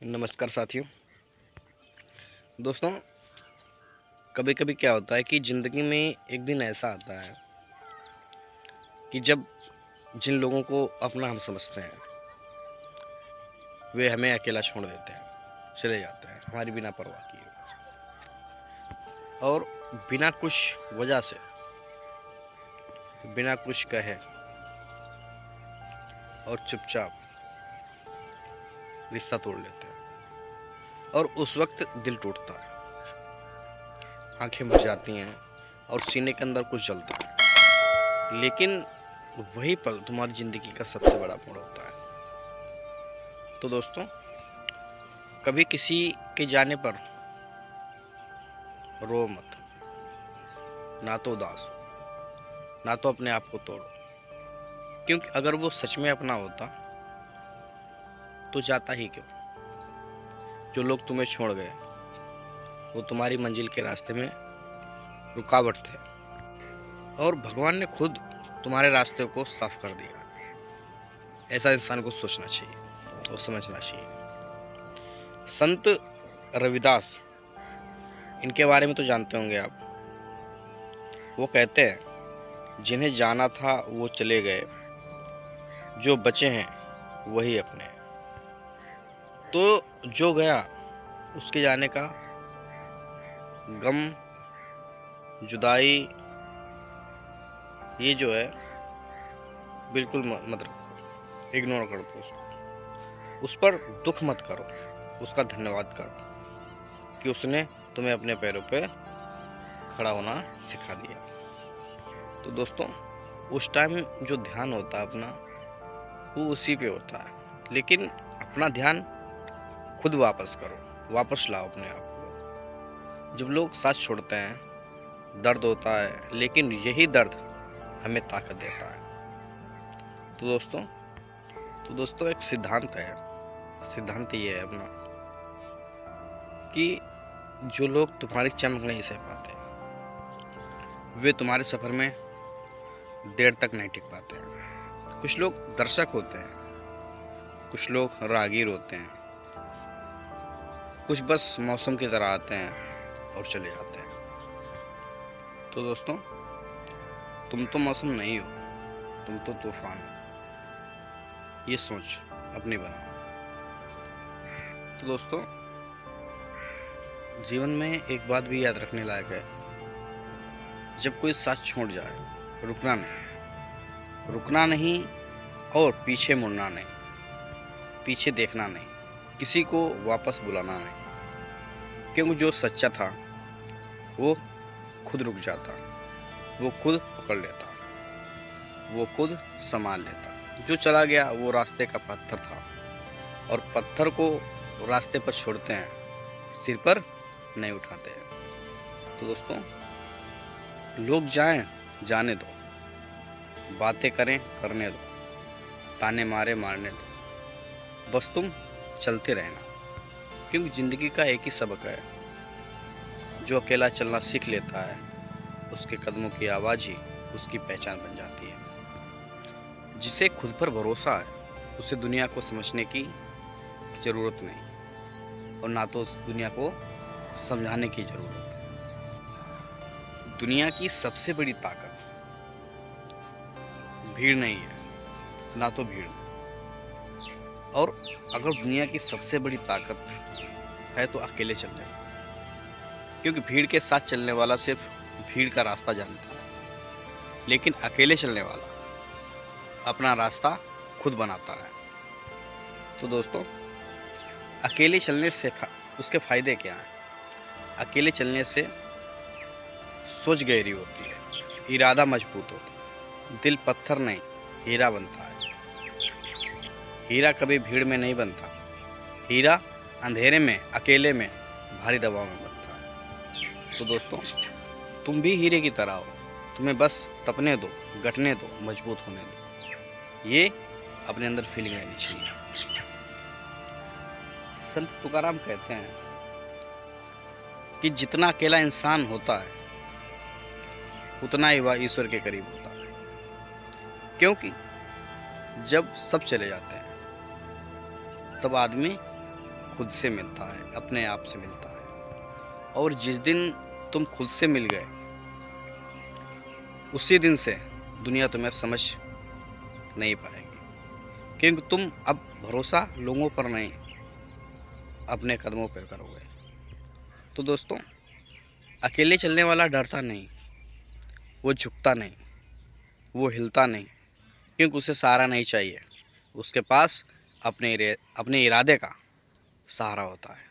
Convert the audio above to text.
नमस्कार साथियों। दोस्तों, कभी कभी क्या होता है कि ज़िंदगी में एक दिन ऐसा आता है कि जब जिन लोगों को अपना हम समझते हैं वे हमें अकेला छोड़ देते हैं, चले जाते हैं हमारी बिना परवाह किए और बिना कुछ वजह से, बिना कुछ कहे और चुपचाप रिश्ता तोड़ लेते हैं। और उस वक्त दिल टूटता है, आंखें भर जाती हैं और सीने के अंदर कुछ जलता है। लेकिन वही पल तुम्हारी ज़िंदगी का सबसे बड़ा मोड़ होता है। तो दोस्तों, कभी किसी के जाने पर रो मत, ना तो उदास हो, ना तो अपने आप को तोड़ो। क्योंकि अगर वो सच में अपना होता तो जाता ही क्यों। जो लोग तुम्हें छोड़ गए वो तुम्हारी मंजिल के रास्ते में रुकावट थे और भगवान ने खुद तुम्हारे रास्ते को साफ कर दिया। ऐसा इंसान को सोचना चाहिए और समझना चाहिए। संत रविदास, इनके बारे में तो जानते होंगे आप। वो कहते हैं, जिन्हें जाना था वो चले गए, जो बचे हैं वही अपने हैं। तो जो गया उसके जाने का गम, जुदाई, ये जो है बिल्कुल मतलब इग्नोर कर दो उसको। उस पर दुख मत करो, उसका धन्यवाद करो कि उसने तुम्हें अपने पैरों पे खड़ा होना सिखा दिया। तो दोस्तों, उस टाइम जो ध्यान होता है अपना, वो उसी पे होता है। लेकिन अपना ध्यान खुद वापस करो, वापस लाओ अपने आप को। जब लोग साथ छोड़ते हैं दर्द होता है, लेकिन यही दर्द हमें ताकत देता है। तो दोस्तों एक सिद्धांत है। सिद्धांत ये है अपना कि जो लोग तुम्हारी चमक नहीं सह पाते वे तुम्हारे सफ़र में देर तक नहीं टिक पाते हैं। कुछ लोग दर्शक होते हैं, कुछ लोग राहगीर होते हैं, कुछ बस मौसम की तरह आते हैं और चले जाते हैं। तो दोस्तों, तुम तो मौसम नहीं हो, तुम तो तूफान हो। ये सोच अपनी बनाओ। तो दोस्तों, जीवन में एक बात भी याद रखने लायक है, जब कोई साथ छोड़ जाए, रुकना नहीं और पीछे मुड़ना नहीं, पीछे देखना नहीं, किसी को वापस बुलाना नहीं। क्योंकि जो सच्चा था वो खुद रुक जाता, वो खुद पकड़ लेता, वो खुद संभाल लेता। जो चला गया वो रास्ते का पत्थर था, और पत्थर को रास्ते पर छोड़ते हैं, सिर पर नहीं उठाते हैं। तो दोस्तों, लोग जाएं, जाने दो, बातें करें, करने दो, ताने मारे, मारने दो, बस तुम चलते रहना। क्योंकि ज़िंदगी का एक ही सबक है, जो अकेला चलना सीख लेता है उसके कदमों की आवाज़ ही उसकी पहचान बन जाती है। जिसे खुद पर भरोसा है उसे दुनिया को समझने की ज़रूरत नहीं, और ना तो उस दुनिया को समझाने की ज़रूरत है। दुनिया की सबसे बड़ी ताकत भीड़ नहीं है, ना तो भीड़। और अगर दुनिया की सबसे बड़ी ताकत है तो अकेले चलने, क्योंकि भीड़ के साथ चलने वाला सिर्फ भीड़ का रास्ता जानता है, लेकिन अकेले चलने वाला अपना रास्ता खुद बनाता है। तो दोस्तों, अकेले चलने से उसके फायदे क्या हैं? अकेले चलने से सोच गहरी होती है, इरादा मजबूत होता है, दिल पत्थर नहीं हीरा बनता है। हीरा कभी भीड़ में नहीं बनता, हीरा अंधेरे में, अकेले में, भारी दबाव में बनता है। तो दोस्तों, तुम भी हीरे की तरह हो, तुम्हें बस तपने दो, गठने दो, मजबूत होने दो। ये अपने अंदर फीलिंग रहनी चाहिए। संत तुकाराम कहते हैं कि जितना अकेला इंसान होता है उतना ही वह ईश्वर के करीब होता है। क्योंकि जब सब चले जाते हैं तब आदमी खुद से मिलता है, अपने आप से मिलता है। और जिस दिन तुम खुद से मिल गए, उसी दिन से दुनिया तुम्हें समझ नहीं पाएगी, क्योंकि तुम अब भरोसा लोगों पर नहीं, अपने कदमों पर करोगे। तो दोस्तों, अकेले चलने वाला डरता नहीं, वो झुकता नहीं, वो हिलता नहीं, क्योंकि उसे सहारा नहीं चाहिए। उसके पास अपने इरादे का सहारा होता है।